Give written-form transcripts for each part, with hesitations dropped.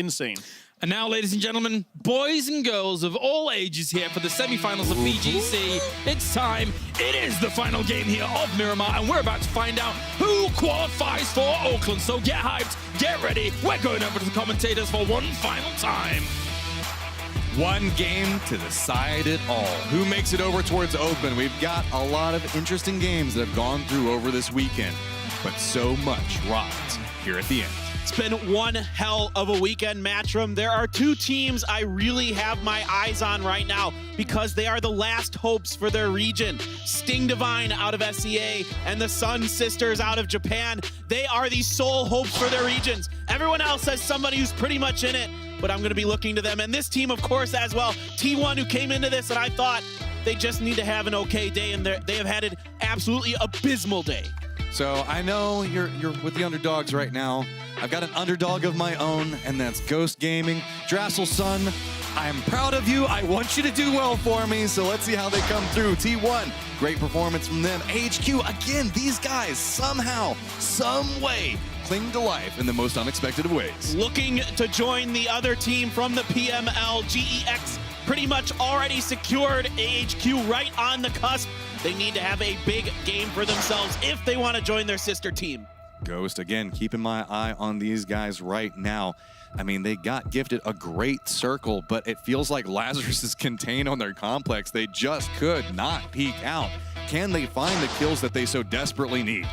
insane. And now, ladies and gentlemen, boys and girls of all ages here for the semifinals of VGC. It's time. It is the final game here of Miramar, and we're about to find out who qualifies for Oakland. So get hyped, get ready. We're going over to the commentators for one final time. One game to decide it all. Who makes it over towards Oakland? We've got a lot of interesting games that have gone through over this weekend, but so much rocked here at the end. It's been one hell of a weekend, Matchroom. There are two teams I really have my eyes on right now because they are the last hopes for their region. Sting Divine out of SEA and the Sun Sisters out of Japan. They are the sole hopes for their regions. Everyone else has somebody who's pretty much in it, but I'm going to be looking to them. And this team, of course, as well. T1, who came into this, and I thought they just need to have an okay day, and they have had an absolutely abysmal day. So I know you're with the underdogs right now. I've got an underdog of my own, and that's Ghost Gaming. Drassel Sun, I'm proud of you. I want you to do well for me, so let's see how they come through. T1, great performance from them. HQ, again, these guys somehow, some way, cling to life in the most unexpected of ways. Looking to join the other team from the PML, GEX pretty much already secured AHQ right on the cusp. They need to have a big game for themselves if they want to join their sister team. Ghost, again, keeping my eye on these guys right now. I mean, they got gifted a great circle, but it feels like Lazarus is contained on their complex. They just could not peek out. Can they find the kills that they so desperately need?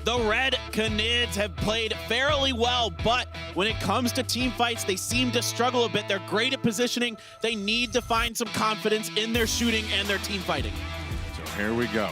The Red Canids have played fairly well, but when it comes to team fights, they seem to struggle a bit. They're great at positioning. They need to find some confidence in their shooting and their team fighting. So here we go.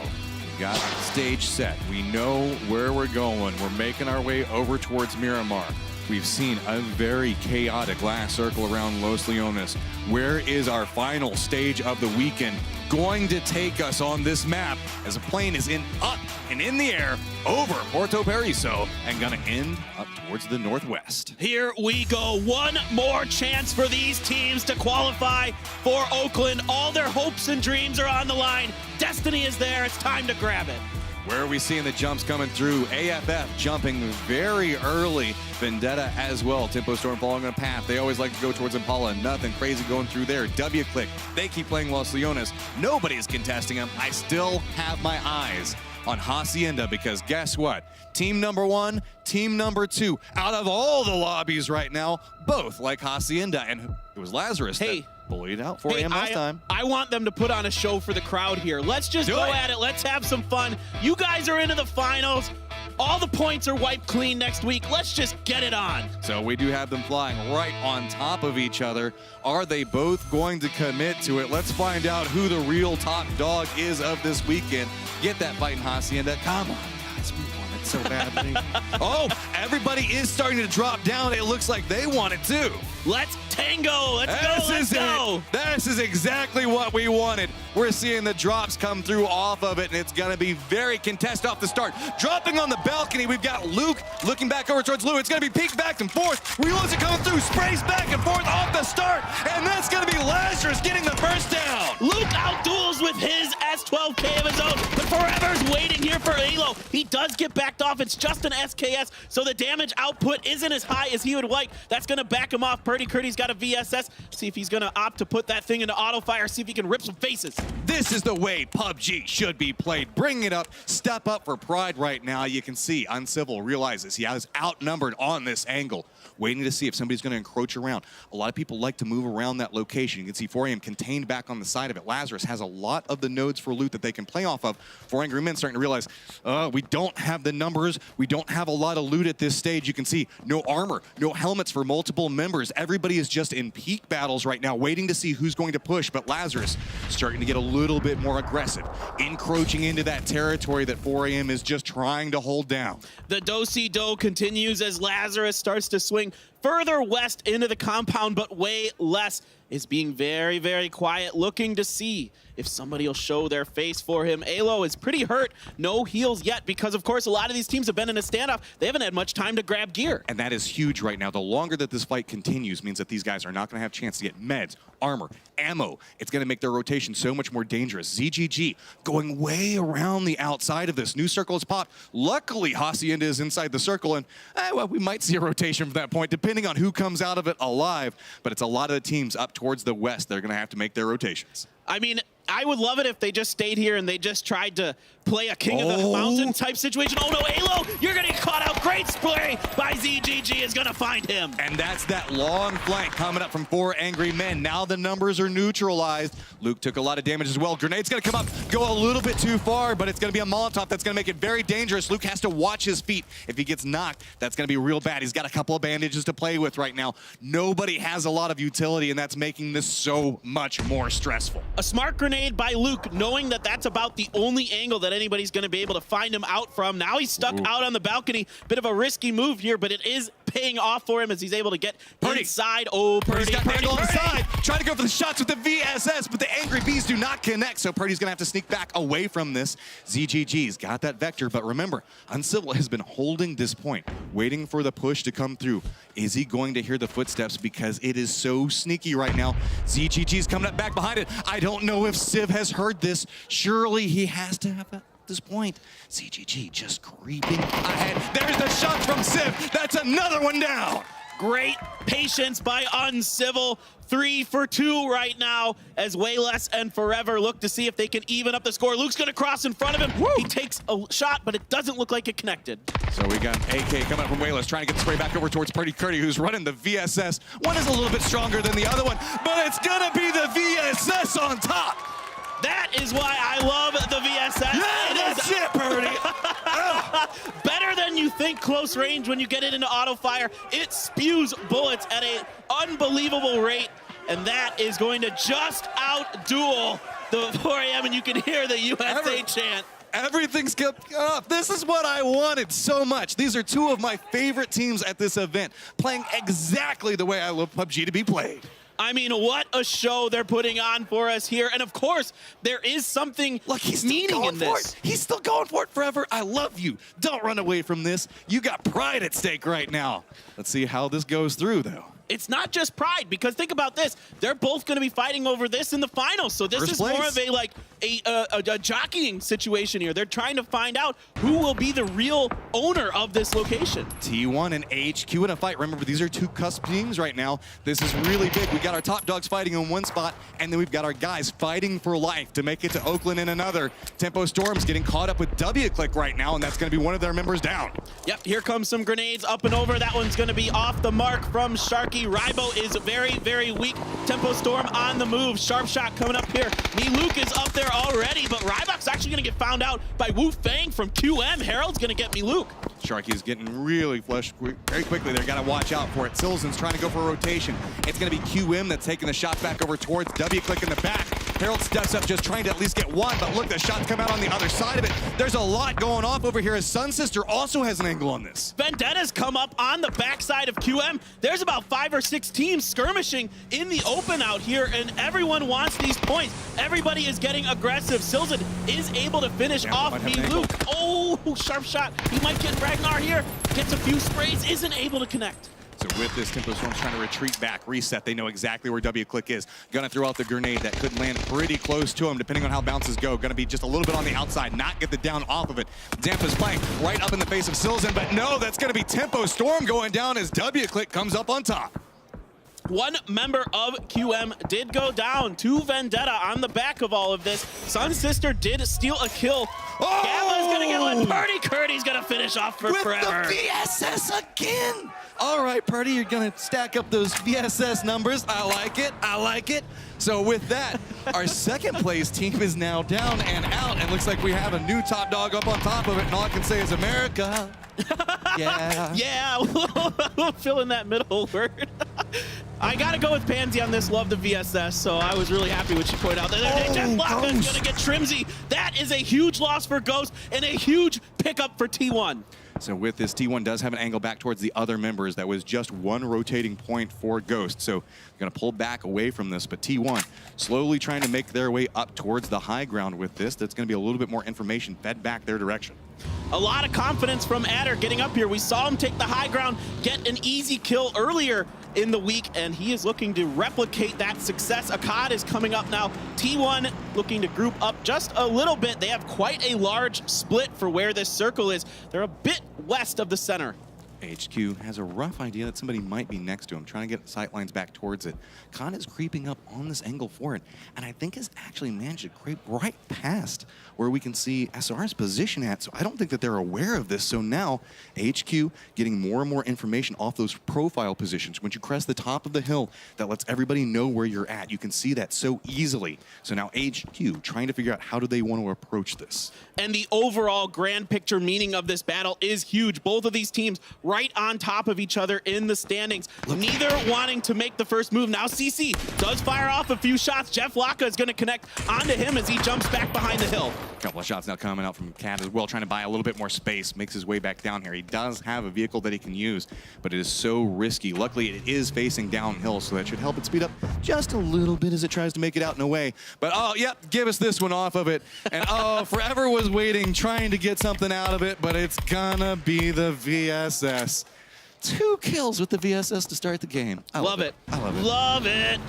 We got stage set. We know where we're going. We're making our way over towards Miramar. We've seen a very chaotic last circle around Los Leones. Where is our final stage of the weekend going to take us on this map as a plane is up and in the air over Porto Periso and gonna end up towards the northwest? Here we go. One more chance for these teams to qualify for Oakland. All their hopes and dreams are on the line. Destiny is there. It's time to grab it. Where are we seeing the jumps coming through? AFF jumping very early. Vendetta as well. Tempo Storm following a path. They always like to go towards Impala. Nothing crazy going through there. W-Click. They keep playing Los Leones. Nobody's contesting them. I still have my eyes on Hacienda because guess what? Team number one, team number two. Out of all the lobbies right now, both like Hacienda. And it was Lazarus that bullied out 4 a.m. last time. I want them to put on a show for the crowd here. Let's just go at it. Let's have some fun. You guys are into the finals. All the points are wiped clean next week. Let's just get it on. So we do have them flying right on top of each other. Are they both going to commit to it? Let's find out who the real top dog is of this weekend. Get that fight in Hacienda. Come on, guys. We want it so badly. Oh, everybody is starting to drop down. It looks like they want it too. Let's tango. Let's go. This is exactly what we wanted. We're seeing the drops come through off of it, and it's going to be very contested off the start. Dropping on the balcony, we've got Luke looking back over towards Lou. It's going to be peeked back and forth. Reloads it coming through, sprays back and forth off the start, and that's going to be Lazarus getting the first down. Luke outduels with his S12K of his own, but Forever's waiting here for Alo. He does get backed off. It's just an SKS, so the damage output isn't as high as he would like. That's going to back him off. Purdy Curdy's got a VSS. See if he's going to opt to put that thing into auto fire, see if he can rip some faces. This is the way PUBG should be played. Bring it up, step up for Pride right now. You can see Uncivil realizes he is outnumbered on this angle, waiting to see if somebody's going to encroach around. A lot of people like to move around that location. You can see 4AM contained back on the side of it. Lazarus has a lot of the nodes for loot that they can play off of. 4 Angry Men starting to realize, we don't have the numbers. We don't have a lot of loot at this stage. You can see no armor, no helmets for multiple members. Everybody is just in peak battles right now, waiting to see who's going to push. But Lazarus starting to get a little bit more aggressive, encroaching into that territory that 4AM is just trying to hold down. The do-si-do continues as Lazarus starts to swing further west into the compound, but way less. Is being very, very quiet, looking to see if somebody will show their face for him. Alo is pretty hurt. No heals yet because, of course, a lot of these teams have been in a standoff. They haven't had much time to grab gear. And that is huge right now. The longer that this fight continues means that these guys are not going to have a chance to get meds, armor, ammo. It's going to make their rotation so much more dangerous. ZGG going way around the outside of this. New circle is popped. Luckily, Hacienda is inside the circle, and well, we might see a rotation from that point, depending depending on who comes out of it alive, but it's a lot of the teams up towards the west. They're going to have to make their rotations. I mean, I would love it if they just stayed here and they just tried to play a King of the Mountain type situation. Oh no, Alo, you're gonna get caught out. Great spray by ZGG is gonna find him. And that's that long flank coming up from 4 angry men. Now the numbers are neutralized. Luke took a lot of damage as well. Grenade's gonna come up, go a little bit too far, but it's gonna be a Molotov that's gonna make it very dangerous. Luke has to watch his feet. If he gets knocked, that's gonna be real bad. He's got a couple of bandages to play with right now. Nobody has a lot of utility, and that's making this so much more stressful. A smart grenade by Luke, knowing that that's about the only angle that anybody's going to be able to find him out from. Now he's stuck out on the balcony. Bit of a risky move here, but it is paying off for him as he's able to get inside. Oh, Purdy's got an angle on the side, trying to go for the shots with the VSS, but the Angry Bees do not connect, so Purdy's going to have to sneak back away from this. ZGG's got that vector, but remember, Uncivil has been holding this point, waiting for the push to come through. Is he going to hear the footsteps? Because it is so sneaky right now. ZGG's coming up back behind it. I don't know if Civ has heard this. Surely he has to have at this point. ZGG just creeping ahead. There's the shot from Civ. That's another one down. Great patience by Uncivil. 3 for 2 right now as Wayless and Forever look to see if they can even up the score. Luke's gonna cross in front of him. Woo! He takes a shot, but it doesn't look like it connected. So we got AK coming up from Wayless, trying to get the spray back over towards Purdy Curdy, who's running the VSS. One is a little bit stronger than the other one, but it's gonna be the VSS on top. That is why I love the VSS. Yeah, that's it, Purdy. Better than you think close range when you get it into auto fire. It spews bullets at an unbelievable rate, and that is going to just outduel the 4 AM, and you can hear the USA chant. Everything's kept up. This is what I wanted so much. These are 2 of my favorite teams at this event, playing exactly the way I love PUBG to be played. I mean, what a show they're putting on for us here. And of course, there is something meaning in this. He's still going for it forever. I love you. Don't run away from this. You got pride at stake right now. Let's see how this goes through, though. It's not just pride, because think about this. They're both going to be fighting over this in the finals. So this is more of a jockeying situation here. They're trying to find out who will be the real owner of this location. T1 and HQ in a fight. Remember, these are 2 cusp teams right now. This is really big. We got our top dogs fighting in one spot, and then we've got our guys fighting for life to make it to Oakland in another. Tempo Storm's getting caught up with W-Click right now, and that's going to be one of their members down. Yep, here comes some grenades up and over. That one's going to be off the mark from Sharky. Rybo is very, very weak. Tempo Storm on the move. Sharp shot coming up here. Luke is up there already, but Rybok's actually going to get found out by Wu Fang from QM. Harold's going to get Luke. Sharky's getting really flushed very quickly there. Got to watch out for it. Silzen's trying to go for a rotation. It's going to be QM that's taking the shot back over towards W-Click in the back. Harold steps up just trying to at least get one, but look, the shots come out on the other side of it. There's a lot going off over here as Sun Sister also has an angle on this. Vendetta's come up on the backside of QM. There's about 5 or 6 teams skirmishing in the open out here, and everyone wants these points. Everybody is getting aggressive. Silzen is able to finish off Luke. Oh, sharp shot. He might get Ragnar here. Gets a few sprays, isn't able to connect. So with this, Tempo Storm's trying to retreat back, reset. They know exactly where W-Click is. Gonna throw out the grenade that could land pretty close to him, depending on how bounces go. Gonna be just a little bit on the outside, not get the down off of it. Zampa's playing right up in the face of Silzen, but no, that's gonna be Tempo Storm going down as W-Click comes up on top. One member of QM did go down to Vendetta on the back of all of this. Sun Sister did steal a kill. Oh! Gamma's gonna get one. Purdy Curdy's gonna finish off for forever. With the VSS again! All right, Purdy, you're gonna stack up those VSS numbers. I like it, I like it. So with that, our second place team is now down and out, and looks like we have a new top dog up on top of it, and all I can say is America. Yeah. Yeah, fill in that middle word. I gotta go with Pansy on this. Love the VSS, so I was really happy when she pointed out that Jeff Blocka's gonna get Trimsy. That is a huge loss for Ghost and a huge pickup for T1. So with this, T1 does have an angle back towards the other members. That was just one rotating point for Ghost. So going to pull back away from this, but T1 slowly trying to make their way up towards the high ground with this. That's going to be a little bit more information fed back their direction. A lot of confidence from Adder getting up here. We saw him take the high ground, get an easy kill earlier in the week, and he is looking to replicate that success. Akkad is coming up now. T1 looking to group up just a little bit. They have quite a large split for where this circle is. They're a bit west of the center. HQ has a rough idea that somebody might be next to him, trying to get sight lines back towards it. Khan is creeping up on this angle for it, and I think has actually managed to creep right past where we can see SR's position at, so I don't think that they're aware of this. So now, HQ getting more and more information off those profile positions. Once you crest the top of the hill, that lets everybody know where you're at. You can see that so easily. So now HQ trying to figure out how do they want to approach this. And the overall grand picture meaning of this battle is huge. Both of these teams right on top of each other in the standings. Neither wanting to make the first move. Now CC does fire off a few shots. Jeff Laka is going to connect onto him as he jumps back behind the hill. A couple of shots now coming out from Cat as well, trying to buy a little bit more space, makes his way back down here. He does have a vehicle that he can use, but it is so risky. Luckily, it is facing downhill, so that should help it speed up just a little bit as it tries to make it out and away. But oh, yep, give us this one off of it. And oh, Forever was waiting, trying to get something out of it, but it's gonna be the VSS. 2 kills with the VSS to start the game. I love it. I love it. Love it.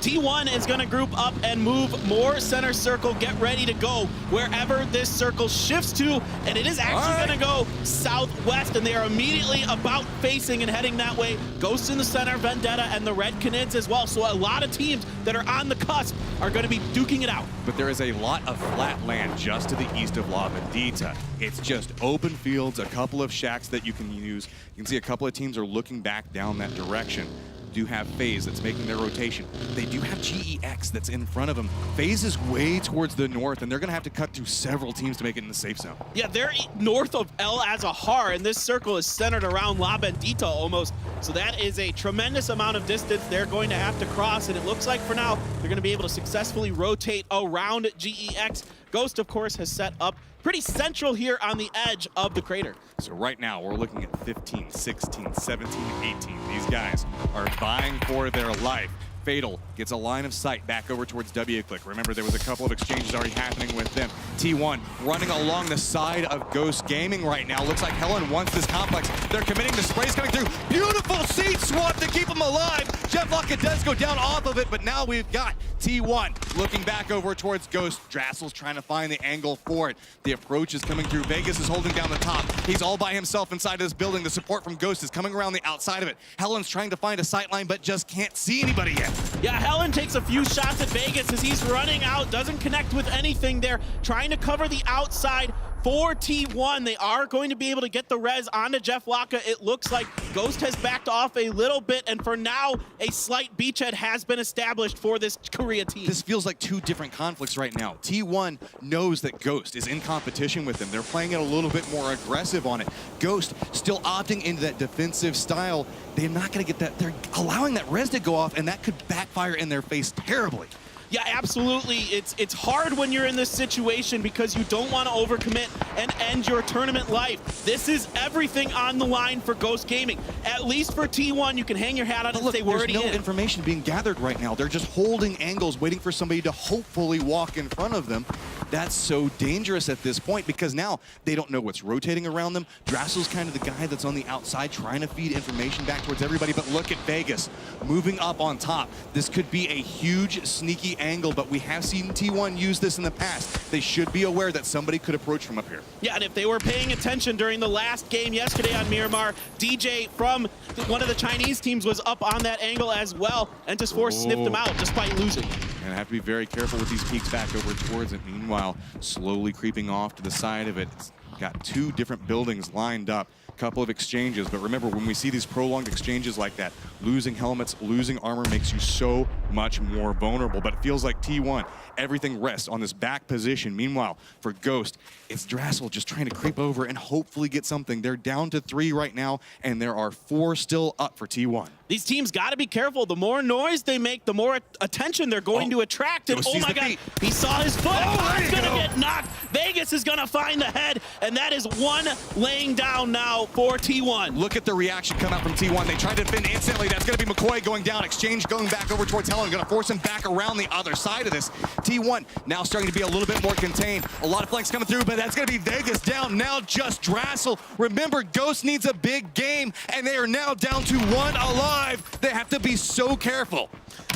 T1 is going to group up and move more center circle. Get ready to go wherever this circle shifts to, and it is actually going to go southwest, and they are immediately about facing and heading that way. Ghost in the center, Vendetta, and the Red Canids as well. So a lot of teams that are on the cusp are going to be duking it out. But there is a lot of flat land just to the east of La Vendita. It's just open fields, a couple of shacks that you can use. You can see a couple of teams are looking back down that direction. Do have FaZe that's making their rotation. They do have GEX that's in front of them. FaZe is way towards the north, and they're going to have to cut through several teams to make it in the safe zone. Yeah, they're north of El Azahar, and this circle is centered around La Bendita almost. So that is a tremendous amount of distance they're going to have to cross, and it looks like for now they're going to be able to successfully rotate around GEX. Ghost, of course, has set up pretty central here on the edge of the crater. So right now we're looking at 15, 16, 17, 18. These guys are vying for their life. Fatal gets a line of sight back over towards WClick. Remember, there was a couple of exchanges already happening with them. T1 running along the side of Ghost Gaming right now. Looks like Helen wants this complex. They're committing to sprays coming through. Beautiful seed swap to keep him alive. Jeff Laka does go down off of it, but now we've got T1 looking back over towards Ghost. Drassel's trying to find the angle for it. The approach is coming through. Vegas is holding down the top. He's all by himself inside of this building. The support from Ghost is coming around the outside of it. Helen's trying to find a sight line, but just can't see anybody yet. Yeah, Helen takes a few shots at Vegas as he's running out, doesn't connect with anything there, trying to cover the outside for T1. They are going to be able to get the res onto Jeff Laka. It looks like Ghost has backed off a little bit, and for now, a slight beachhead has been established for this Korea team. This feels like 2 different conflicts right now. T1 knows that Ghost is in competition with them. They're playing it a little bit more aggressive on it. Ghost still opting into that defensive style. They're not going to get that. They're allowing that res to go off, and that could backfire in their face terribly. Yeah, absolutely. It's hard when you're in this situation because you don't want to overcommit and end your tournament life. This is everything on the line for Ghost Gaming. At least for T1, you can hang your hat on it and say we're already in. There's no information being gathered right now. They're just holding angles, waiting for somebody to hopefully walk in front of them. That's so dangerous at this point because now they don't know what's rotating around them. Drassel's kind of the guy that's on the outside trying to feed information back towards everybody, but look at Vegas moving up on top. This could be a huge, sneaky angle, but we have seen T1 use this in the past. They should be aware that somebody could approach from up here. Yeah, and if they were paying attention during the last game yesterday on Miramar, DJ from one of the Chinese teams was up on that angle as well, and just sniffed them out despite losing. And I have to be very careful with these peeks back over towards it. Meanwhile, slowly creeping off to the side of it. It's got 2 different buildings lined up. Couple of exchanges, but remember when we see these prolonged exchanges like that, losing helmets, losing armor makes you so much more vulnerable. But it feels like T1, everything rests on this back position. Meanwhile, for Ghost, it's Drassel just trying to creep over and hopefully get something. They're down to 3 right now, and there are 4 still up for T1. These teams got to be careful. The more noise they make, the more attention they're going to attract. And oh my God, he saw his foot. He's going to get knocked. Vegas is going to find the head, and that is 1 laying down now for T1. Look at the reaction come out from T1. They tried to defend instantly. That's going to be McCoy going down. Exchange going back over towards Helen. Going to force him back around the other side of this. T1 now starting to be a little bit more contained. A lot of flanks coming through, but that's going to be Vegas down. Now just Drassel. Remember, Ghost needs a big game, and they are now down to 1 alive. They have to be so careful.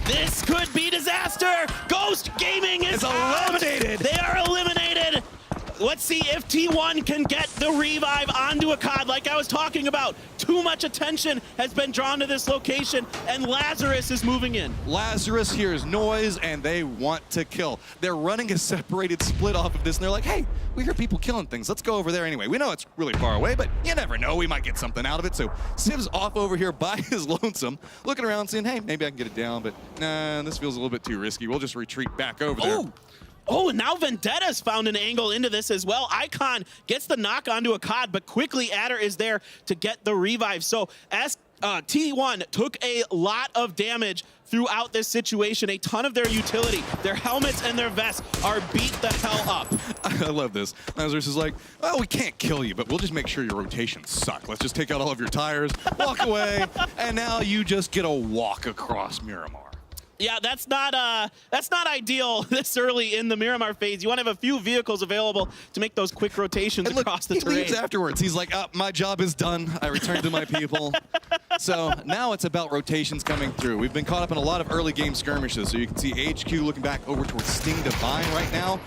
This could be disaster. Ghost Gaming is eliminated. They are eliminated. let's see if T1 can get the revive onto a COD like I was talking about. Too much attention has been drawn to this location, and Lazarus is moving in. Lazarus hears noise, and they want to kill. They're running a separated split off of this, and they're like, hey, we hear people killing things. Let's go over there anyway. We know it's really far away, but you never know. We might get something out of it. So Civ's off over here by his lonesome, looking around, saying, hey, maybe I can get it down, but nah, this feels a little bit too risky. We'll just retreat back over there. Oh, and now Vendetta's found an angle into this as well. Icon gets the knock onto a COD, but quickly Adder is there to get the revive. So as T1 took a lot of damage throughout this situation, a ton of their utility, their helmets and their vests are beat the hell up. I love this. Lazarus is like, well, we can't kill you, but we'll just make sure your rotations suck. Let's just take out all of your tires, walk away, and now you just get a walk across Miramar. Yeah, that's not ideal this early in the Miramar phase. You want to have a few vehicles available to make those quick rotations across the terrain. He leaves afterwards. He's like, my job is done. I return to my people. So now it's about rotations coming through. We've been caught up in a lot of early game skirmishes. So you can see HQ looking back over towards Sting Divine right now.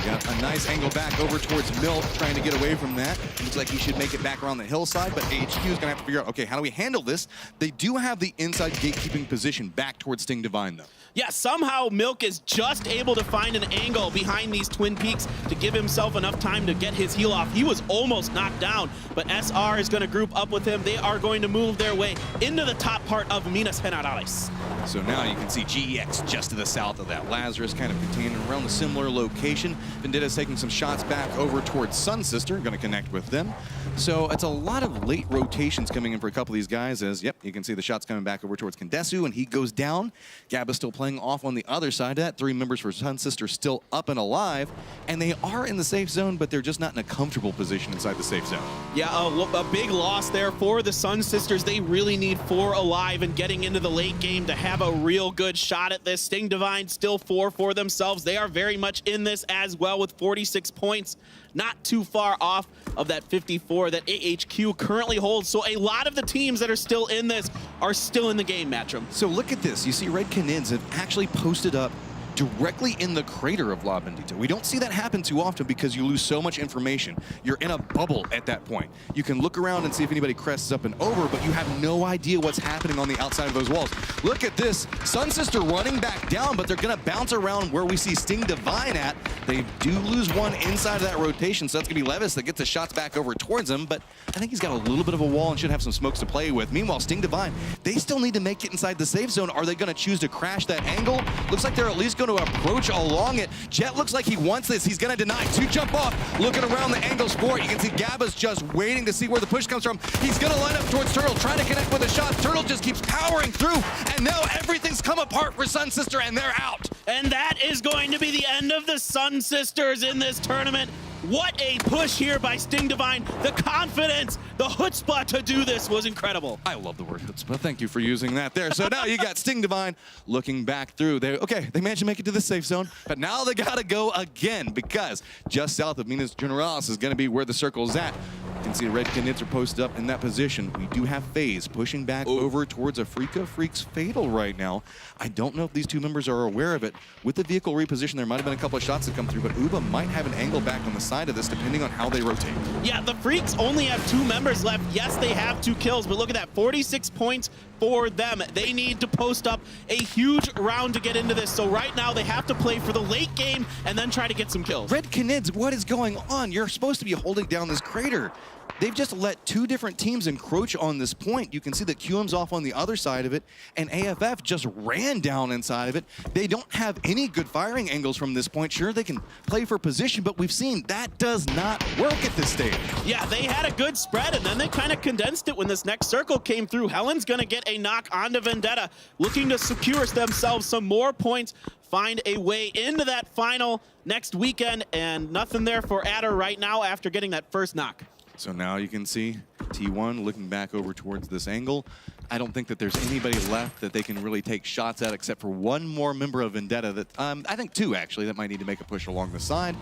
Got a nice angle back over towards Milk, trying to get away from that. Looks like he should make it back around the hillside, but HQ is going to have to figure out, okay, how do we handle this? They do have the inside gatekeeping position back towards Sting Divine, though. Yeah, somehow Milk is just able to find an angle behind these Twin Peaks to give himself enough time to get his heal off. He was almost knocked down, but SR is going to group up with him. They are going to move their way into the top part of Minas Generales. So now you can see GEX just to the south of that. Lazarus kind of contained around a similar location. Vendetta's taking some shots back over towards Sun Sister, going to connect with them. So it's a lot of late rotations coming in for a couple of these guys as, yep, you can see the shots coming back over towards Kendesu, and he goes down. Gabba's still playing off on the other side of that. 3 members for Sun Sister still up and alive, and they are in the safe zone, but they're just not in a comfortable position inside the safe zone. Yeah, a big loss there for the Sun Sisters. They really need 4 alive and getting into the late game to have a real good shot at this. Sting Divine still 4 for themselves. They are very much in this as well with 46 points. Not too far off of that 54 that AHQ currently holds. So a lot of the teams that are still in this are still in the game, Matcham. So look at this. You see Red Canids have actually posted up directly in the crater of La Bendita. We don't see that happen too often because you lose so much information. You're in a bubble at that point. You can look around and see if anybody crests up and over, but you have no idea what's happening on the outside of those walls. Look at this. Sun Sister running back down, but they're going to bounce around where we see Sting Divine at. They do lose one inside of that rotation, so that's going to be Levis that gets the shots back over towards him, but I think he's got a little bit of a wall and should have some smokes to play with. Meanwhile, Sting Divine, they still need to make it inside the safe zone. Are they going to choose to crash that angle? Looks like they're at least going to approach along it. Jet looks like he wants this. He's going to deny. 2 jump off, looking around the angles for it. You can see Gabba's just waiting to see where the push comes from. He's going to line up towards Turtle, trying to connect with a shot. Turtle just keeps powering through, and now everything's come apart for Sun Sister, and they're out. And that is going to be the end of the Sun Sisters in this tournament. What a push here by Sting Divine. The confidence, the chutzpah to do this was incredible. I love the word chutzpah. Thank you for using that there. So now you got Sting Divine looking back through. They managed to make it to the safe zone, but now they got to go again because just south of Minas Generales is going to be where the circle's at. You can see Red Canids are posted up in that position. We do have FaZe pushing back over towards Afrika Freaks Fatal right now. I don't know if these 2 members are aware of it. With the vehicle reposition, there might have been a couple of shots that come through, but Uba might have an angle back on the side of this depending on how they rotate. Yeah, the Freaks only have 2 members left. Yes, they have 2 kills, but look at that, 46 points for them. They need to post up a huge round to get into this. So right now they have to play for the late game and then try to get some kills. Red Canids, what is going on? You're supposed to be holding down this crater. They've just let 2 different teams encroach on this point. You can see that QM's off on the other side of it, and AFF just ran down inside of it. They don't have any good firing angles from this point. Sure, they can play for position, but we've seen that does not work at this stage. Yeah, they had a good spread, and then they kind of condensed it when this next circle came through. Helen's going to get a knock onto Vendetta, looking to secure themselves some more points, find a way into that final next weekend, and nothing there for Adder right now after getting that first knock. So now you can see T1 looking back over towards this angle. I don't think that there's anybody left that they can really take shots at except for 1 more member of Vendetta that, I think 2 actually, that might need to make a push along the side.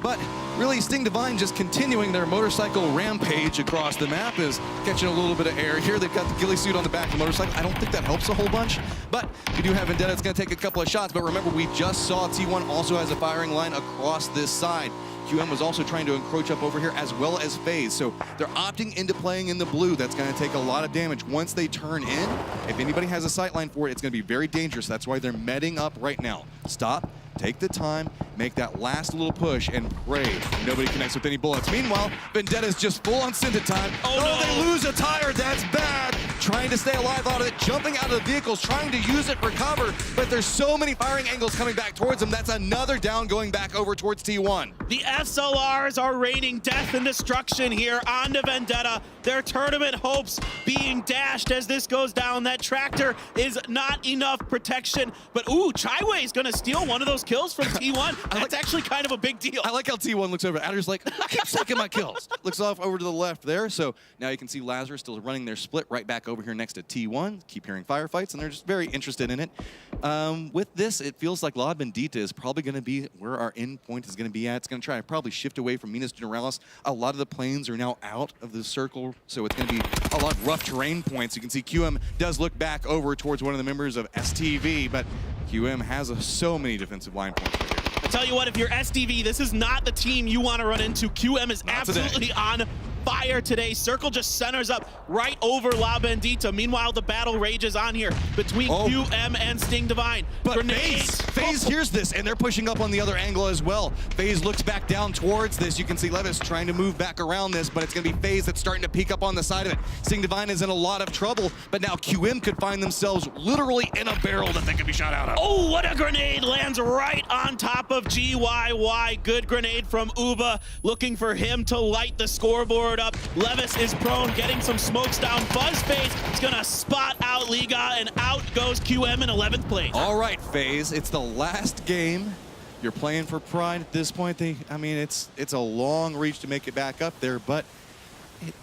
But really, Sting Divine just continuing their motorcycle rampage across the map is catching a little bit of air here. They've got the ghillie suit on the back of the motorcycle. I don't think that helps a whole bunch, but you do have Vendetta. It's going to take a couple of shots, but remember, we just saw T1 also has a firing line across this side. QM was also trying to encroach up over here, as well as FaZe. So they're opting into playing in the blue. That's going to take a lot of damage. Once they turn in, if anybody has a sightline for it, it's going to be very dangerous. That's why they're medding up right now. Stop. Take the time, make that last little push, and pray nobody connects with any bullets. Meanwhile, Vendetta's just full on Synth time. Oh, no. They lose a tire. That's bad. Trying to stay alive out of it, jumping out of the vehicles, trying to use it for cover, but there's so many firing angles coming back towards them. That's another down going back over towards T1. The SLRs are raining death and destruction here onto Vendetta. Their tournament hopes being dashed as this goes down. That tractor is not enough protection, but ooh, Chaiwei is gonna steal one of those kills from T1. That's actually kind of a big deal. I like how T1 looks over. Adder's like, keep taking my kills. Looks off over to the left there. So now you can see Lazarus still running their split right back over here next to T1. Keep hearing firefights, and they're just very interested in it. With this, it feels like La Bendita is probably going to be where our end point is going to be at. It's going to try to probably shift away from Minas Generalis. A lot of the planes are now out of the circle, so it's going to be a lot of rough terrain points. You can see QM does look back over towards one of the members of STV, but QM has so many defensive line points right here. I tell you what, if you're SDV, this is not the team you want to run into. QM is Not absolutely today. on fire today. Circle just centers up right over La Bendita. Meanwhile, the battle rages on here between QM and Sting Divine. But Grenades. FaZe hears this, and they're pushing up on the other angle as well. FaZe looks back down towards this. You can see Levis trying to move back around this, but it's going to be FaZe that's starting to peek up on the side of it. Sting Divine is in a lot of trouble, but now QM could find themselves literally in a barrel that they could be shot out of. Oh, what a grenade lands right on top of GYY. Good grenade from Uba, looking for him to light the scoreboard up. Levis is prone, getting some smokes down. Fuzzface is gonna spot out Liga, and out goes QM in 11th place. All right, FaZe, it's the last game. You're playing for Pride at this point. I mean, it's a long reach to make it back up there, but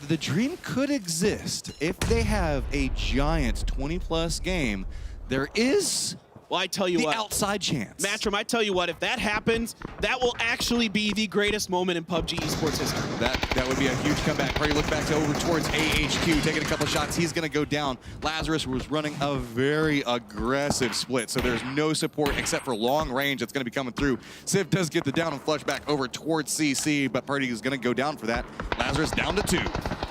the dream could exist if they have a giant 20-plus game. There is Well, I tell you the what, outside chance. Matchroom, I tell you what, if that happens, that will actually be the greatest moment in PUBG esports history. That would be a huge comeback. Probably look back to over towards AHQ, taking a couple shots. He's going to go down. Lazarus was running a very aggressive split, so there's no support except for long range that's going to be coming through. Civ does get the down and flush back over towards CC, but Purdy is going to go down for that. Lazarus down to 2.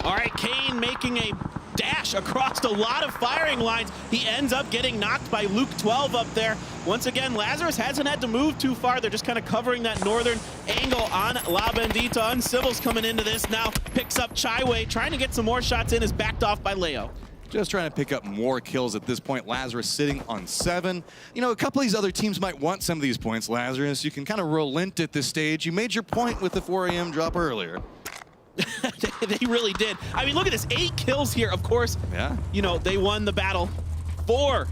All right, Kane making a dash across a lot of firing lines. He ends up getting knocked by Luke 12 up there. Once again, Lazarus hasn't had to move too far. They're just kind of covering that northern angle on La Bendita. Uncivil's coming into this now. Picks up Chaiwei, trying to get some more shots in, is backed off by Leo. Just trying to pick up more kills at this point. Lazarus sitting on 7. You know, a couple of these other teams might want some of these points, Lazarus. You can kind of relent at this stage. You made your point with the 4 a.m. drop earlier. They really did. I mean, look at this, 8 kills here. Of course, Yeah. you know, they won the battle for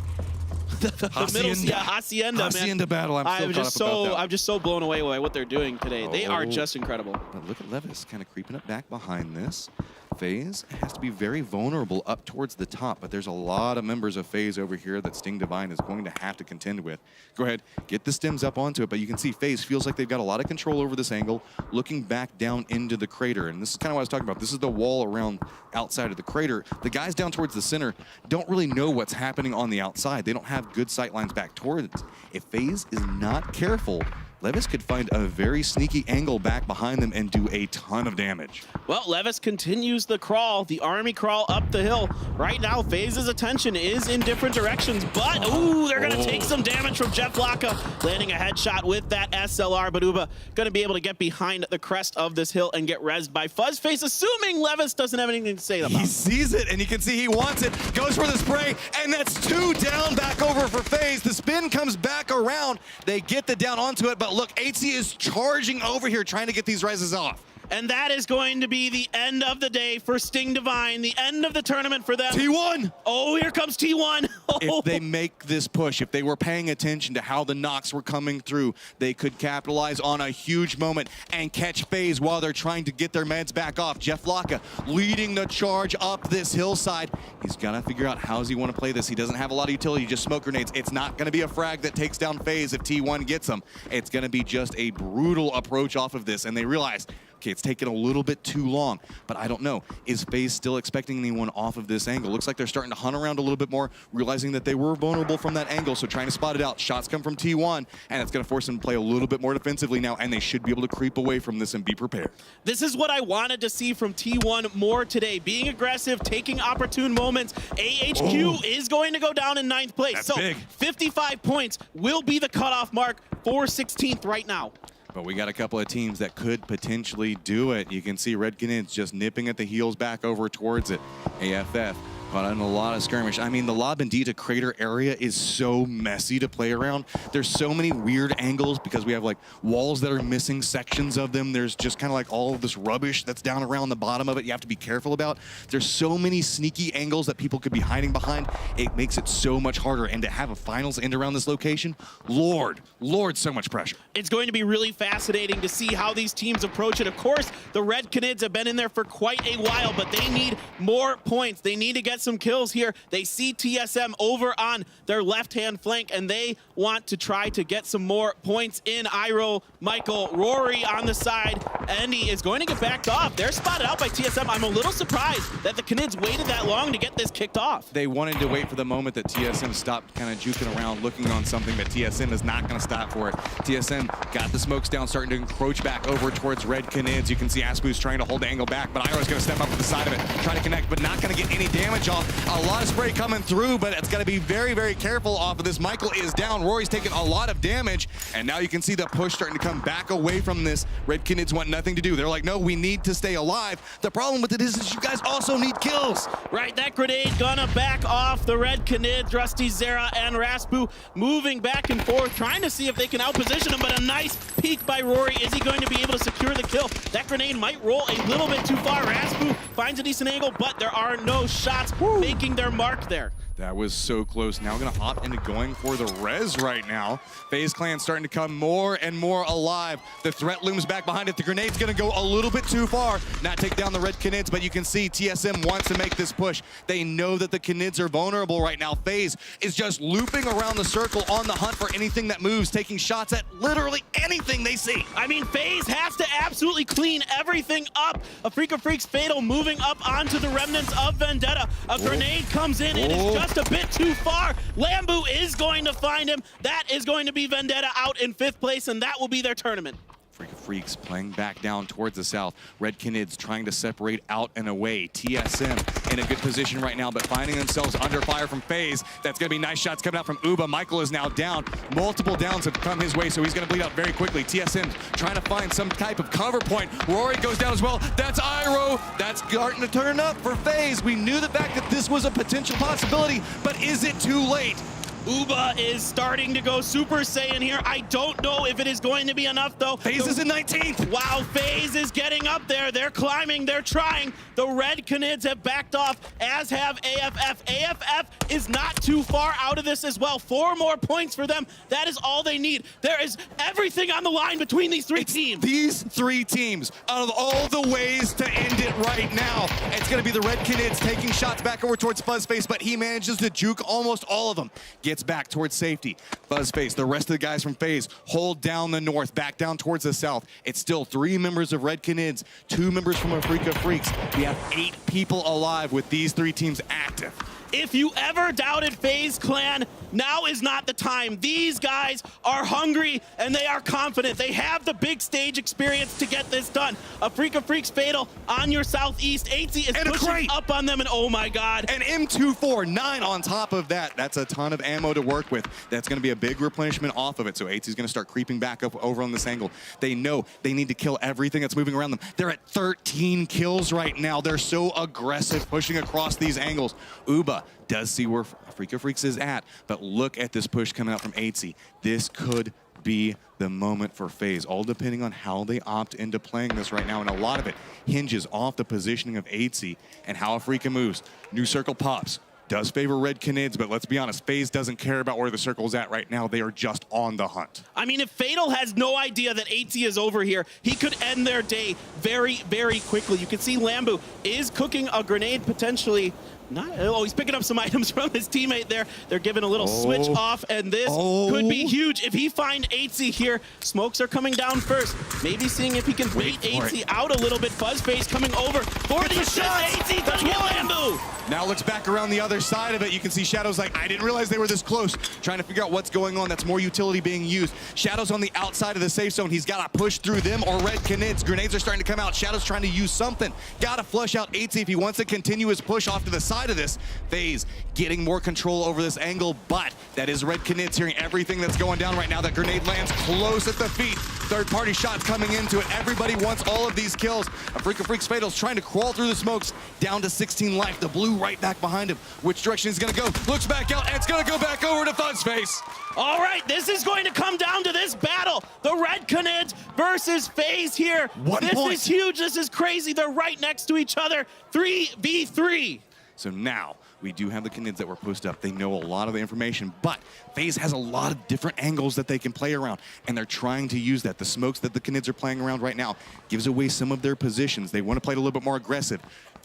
the middle Hacienda, man. Hacienda battle. I'm just so blown away by what they're doing today. They are just incredible. But look at Levis kind of creeping up back behind this. FaZe has to be very vulnerable up towards the top, but there's a lot of members of FaZe over here that Sting Divine is going to have to contend with. Go ahead, get the stems up onto it, but you can see FaZe feels like they've got a lot of control over this angle, looking back down into the crater. And this is kind of what I was talking about. This is the wall around outside of the crater. The guys down towards the center don't really know what's happening on the outside. They don't have good sight lines back towards it. If FaZe is not careful, Levis could find a very sneaky angle back behind them and do a ton of damage. Well, Levis continues the crawl, the army crawl up the hill. Right now, FaZe's attention is in different directions, but ooh, they're gonna take some damage from Jeff Laka, landing a headshot with that SLR. But Uba gonna be able to get behind the crest of this hill and get rezzed by Fuzzface, assuming Levis doesn't have anything to say about it. He sees it, and you can see he wants it, goes for the spray, and that's 2 down back over for FaZe. The spin comes back around. They get the down onto it, but look, HC is charging over here trying to get these rises off. And that is going to be the end of the day for Sting Divine, the end of the tournament for them. T1! Oh, here comes T1. If they make this push, if they were paying attention to how the knocks were coming through, they could capitalize on a huge moment and catch FaZe while they're trying to get their meds back off. Jeff Laka leading the charge up this hillside. He's got to figure out how does he want to play this. He doesn't have a lot of utility, just smoke grenades. It's not going to be a frag that takes down FaZe if T1 gets them. It's going to be just a brutal approach off of this, and they realize Okay, it's taken a little bit too long, but I don't know. Is FaZe still expecting anyone off of this angle? Looks like they're starting to hunt around a little bit more, realizing that they were vulnerable from that angle, so trying to spot it out. Shots come from T1, and it's going to force them to play a little bit more defensively now, and they should be able to creep away from this and be prepared. This is what I wanted to see from T1 more today. Being aggressive, taking opportune moments. AHQ is going to go down in 9th place. That's so big. 55 points will be the cutoff mark for 16th right now. But we got a couple of teams that could potentially do it. You can see Red Canids just nipping at the heels back over towards it. AFF caught in a lot of skirmish. I mean, the La Bendita crater area is so messy to play around. There's so many weird angles because we have like walls that are missing sections of them. There's just kind of like all of this rubbish that's down around the bottom of it you have to be careful about. There's so many sneaky angles that people could be hiding behind. It makes it so much harder. And to have a finals end around this location, Lord, so much pressure. It's going to be really fascinating to see how these teams approach it. Of course, the Red Canids have been in there for quite a while, but they need more points. They need to get some kills here. They see TSM over on their left-hand flank, and they want to try to get some more points in. Iroh, Michael, Rory on the side. Andy is going to get backed off. They're spotted out by TSM. I'm a little surprised that the Canids waited that long to get this kicked off. They wanted to wait for the moment that TSM stopped kind of juking around, looking on something, but TSM is not going to stop for it. TSM got the smokes down, starting to encroach back over towards Red Canids. You can see Aspu's trying to hold the angle back, but Iroh's going to step up to the side of it, try to connect, but not going to get any damage off. A lot of spray coming through, but it's got to be very, very careful off of this. Michael is down. Rory's taking a lot of damage, and now you can see the push starting to come back away from this. Red Canids want nothing to do. They're like, no, we need to stay alive. The problem with it is you guys also need kills. Right, that grenade gonna back off the Red Canids. Rusty, Zera, and Raspu moving back and forth, trying to see if they can outposition him, but a nice peek by Rory. Is he going to be able to secure the kill? That grenade might roll a little bit too far. Raspu finds a decent angle, but there are no shots making their mark there. That was so close. Now going to opt into going for the res right now. FaZe Clan starting to come more and more alive. The threat looms back behind it. The grenade's going to go a little bit too far. Not take down the Red Canids, but you can see TSM wants to make this push. They know that the Canids are vulnerable right now. FaZe is just looping around the circle on the hunt for anything that moves, taking shots at literally anything they see. I mean, FaZe has to absolutely clean everything up. A Freak of Freaks Fatal moving up onto the remnants of Vendetta. A grenade comes in and it's just a bit too far. Lambu is going to find him. That is going to be Vendetta out in 5th place, and that will be their tournament. Freak of Freaks playing back down towards the south. Red Canids trying to separate out and away. TSM in a good position right now, but finding themselves under fire from FaZe. That's going to be nice shots coming out from Uba. Michael is now down. Multiple downs have come his way, so he's going to bleed out very quickly. TSM trying to find some type of cover point. Rory goes down as well. That's Iroh. That's starting to turn up for FaZe. We knew the fact that this was a potential possibility, but is it too late? Uba is starting to go Super Saiyan here. I don't know if it is going to be enough, though. FaZe is in 19th. Wow, FaZe is getting up there. They're climbing. They're trying. The Red Canids have backed off, as have AFF. AFF is not too far out of this as well. 4 more points for them. That is all they need. There is everything on the line between these three teams. These 3 teams, out of all the ways to end it right now, it's going to be the Red Canids taking shots back over towards Fuzzface, but he manages to juke almost all of them. Gets back towards safety. Fuzzface, the rest of the guys from FaZe hold down the north, back down towards the south. It's still 3 members of Red Canids, 2 members from a Freak of Freaks. We have 8 people alive with these 3 teams active. If you ever doubted FaZe Clan, now is not the time. These guys are hungry and they are confident. They have the big stage experience to get this done. A Freak of Freaks Fatal on your southeast. 80 is pushing up on them, and oh my god. And M249 on top of that. That's a ton of ammo to work with. That's going to be a big replenishment off of it. So 80 is going to start creeping back up over on this angle. They know they need to kill everything that's moving around them. They're at 13 kills right now. They're so aggressive pushing across these angles. Uba does see where Freak of Freaks is at, but look at this push coming out from 80. This could be the moment for FaZe, all depending on how they opt into playing this right now, and a lot of it hinges off the positioning of 80 and how a Freaka moves. New circle pops. Does favor Red Canids, but let's be honest, FaZe doesn't care about where the circle's at right now. They are just on the hunt. I mean, if Fatal has no idea that 80 is over here, he could end their day very, very quickly. You can see Lambu is cooking a grenade potentially, He's picking up some items from his teammate there. They're giving a little switch off, and this could be huge. If he finds 8Z here, smokes are coming down first. Maybe seeing if he can bait 8Z out a little bit. Fuzzface coming over for the shot. 8Z doesn't get bamboo. Now looks back around the other side of it. You can see Shadow's like, I didn't realize they were this close. Trying to figure out what's going on. That's more utility being used. Shadow's on the outside of the safe zone. He's got to push through them or red Knids. Grenades are starting to come out. Shadow's trying to use something. Got to flush out 8Z if he wants to continue his push off to the side of this. FaZe getting more control over this angle, but that is red Knids hearing everything that's going down right now. That grenade lands close at the feet. Third-party shots coming into it. Everybody wants all of these kills. A Freak of Freaks Fatal's trying to crawl through the smokes. Down to 16 life. The blue right back behind him. Which direction is going to go? Looks back out, and it's going to go back over to Fuzzface. All right, this is going to come down to this battle. The red Knids versus FaZe here. This is huge. This is crazy. They're right next to each other. 3v3. So now we do have the Knids that were posted up. They know a lot of the information, but FaZe has a lot of different angles that they can play around, and they're trying to use that. The smokes that the Knids are playing around right now gives away some of their positions. They want to play it a little bit more aggressive.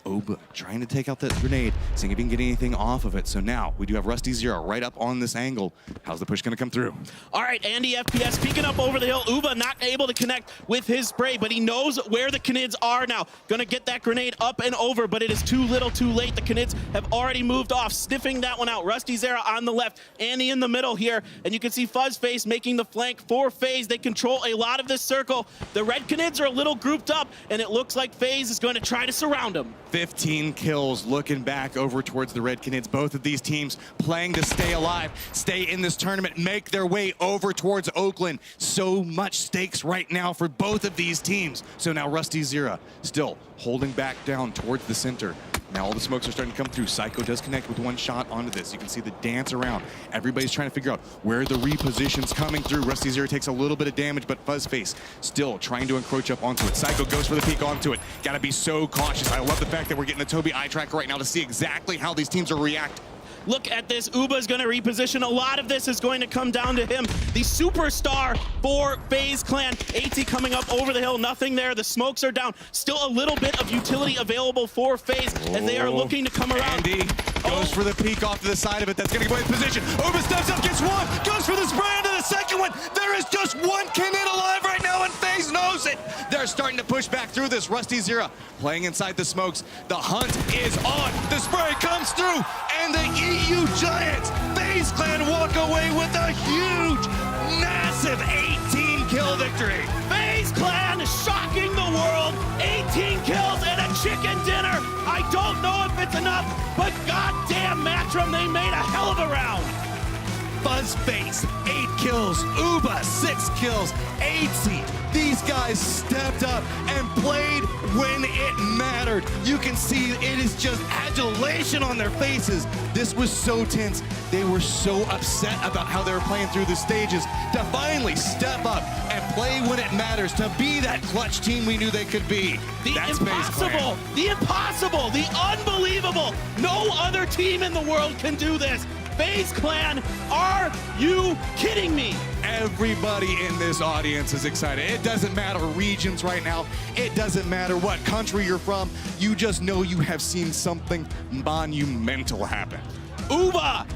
Oba trying to take out that grenade, seeing if he can get anything off of it. So now we do have Rusty Zero right up on this angle. How's the push going to come through? All right, Andy FPS peeking up over the hill. Uba not able to connect with his spray, but he knows where the Knids are now. Gonna get that grenade up and over, but it is too little too late. The Knids have already moved off, sniffing that one out. Rusty Zera on the left, Andy in the middle here, and you can see Fuzzface making the flank for FaZe. They control a lot of this circle. The red Knids are a little grouped up, and it looks like FaZe is going to try to surround them. 15 kills looking back over towards the red Knids. Both of these teams playing to stay alive, stay in this tournament, make their way over towards Oakland. So much stakes right now for both of these teams. So now Rusty Zera still holding back down towards the center. Now all the smokes are starting to come through. Psycho does connect with one shot onto this. You can see the dance around. Everybody's trying to figure out where the reposition's coming through. Rusty Zero takes a little bit of damage, but Fuzzface still trying to encroach up onto it. Psycho goes for the peek onto it. Gotta be so cautious. I love the fact that we're getting the Toby eye tracker right now to see exactly how these teams will react. Look at this. Uba's going to reposition. A lot of this is going to come down to him. The superstar for FaZe Clan. AT coming up over the hill. Nothing there. The smokes are down. Still a little bit of utility available for FaZe as they are looking to come around. Andy goes for the peek off to the side of it. That's going to give away his position. Uba steps up, gets one. Goes for the spray into the second one. There is just one Knid alive right now, and FaZe knows it. They're starting to push back through this. Rusty Zera playing inside the smokes. The hunt is on. The spray comes through, and the EU Giants, FaZe Clan walk away with a huge, massive 18-kill victory. FaZe Clan shocking the world. 18 kills and a chicken dinner. I don't know if it's enough, but goddamn Matrim, they made a hell of a round. Fuzzface, 8 kills. Uba, 6 kills. 8Z. These guys stepped up and played when it mattered. You can see it is just adulation on their faces. This was so tense. They were so upset about how they were playing through the stages to finally step up and play when it matters, to be that clutch team we knew they could be. That's impossible, the impossible, the unbelievable. No other team in the world can do this. FaZe Clan, are you kidding me? Everybody in this audience is excited. It doesn't matter regions right now. It doesn't matter what country you're from. You just know you have seen something monumental happen. Uba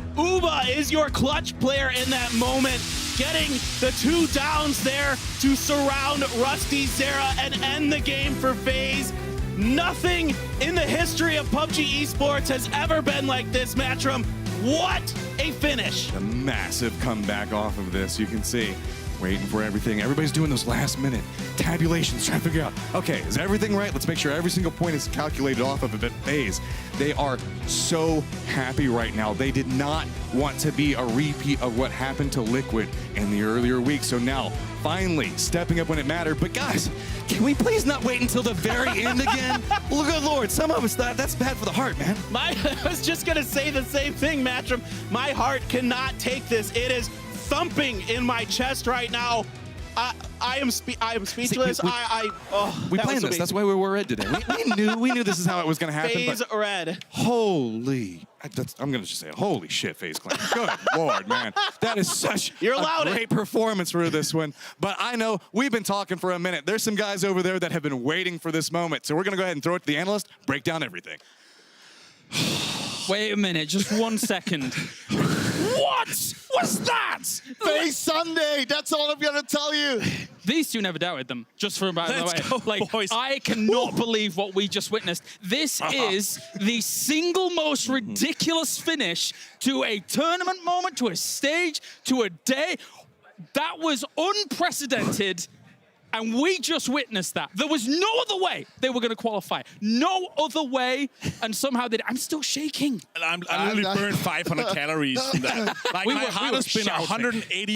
is your clutch player in that moment, getting the 2 downs there to surround Rusty Zera and end the game for FaZe. Nothing in the history of PUBG esports has ever been like this, Matrim. What a finish. A massive comeback off of this, you can see. Waiting for everything. Everybody's doing those last minute tabulations, trying to figure out, okay, is everything right? Let's make sure every single point is calculated off of it. FaZe, they are so happy right now. They did not want to be a repeat of what happened to Liquid in the earlier weeks. So now, finally, stepping up when it mattered. But guys, can we please not wait until the very end again? Well, good Lord, some of us thought that's bad for the heart, man. I was just going to say the same thing, Matrim. My heart cannot take this. It is thumping in my chest right now. I am speechless. We planned this. That's why we were red today. We knew this is how it was going to happen. FaZe red. Holy, I'm going to just say, holy shit, FaZe Clan. Good Lord, man. That is such a great performance for this one. But I know we've been talking for a minute. There's some guys over there that have been waiting for this moment. So we're going to go ahead and throw it to the analyst, break down everything. Wait a minute, just 1 second. What was that? Face Sunday, that's all I'm gonna tell you. These two never doubted them, just for about the Let's way. go, Like, boys. I cannot believe what we just witnessed. This is the single most ridiculous finish to a tournament moment, to a stage, to a day. That was unprecedented. And we just witnessed that. There was no other way they were going to qualify. No other way. And somehow they did. I'm still shaking. I literally burned 500 calories from that. Like, my heart has been shouting. 180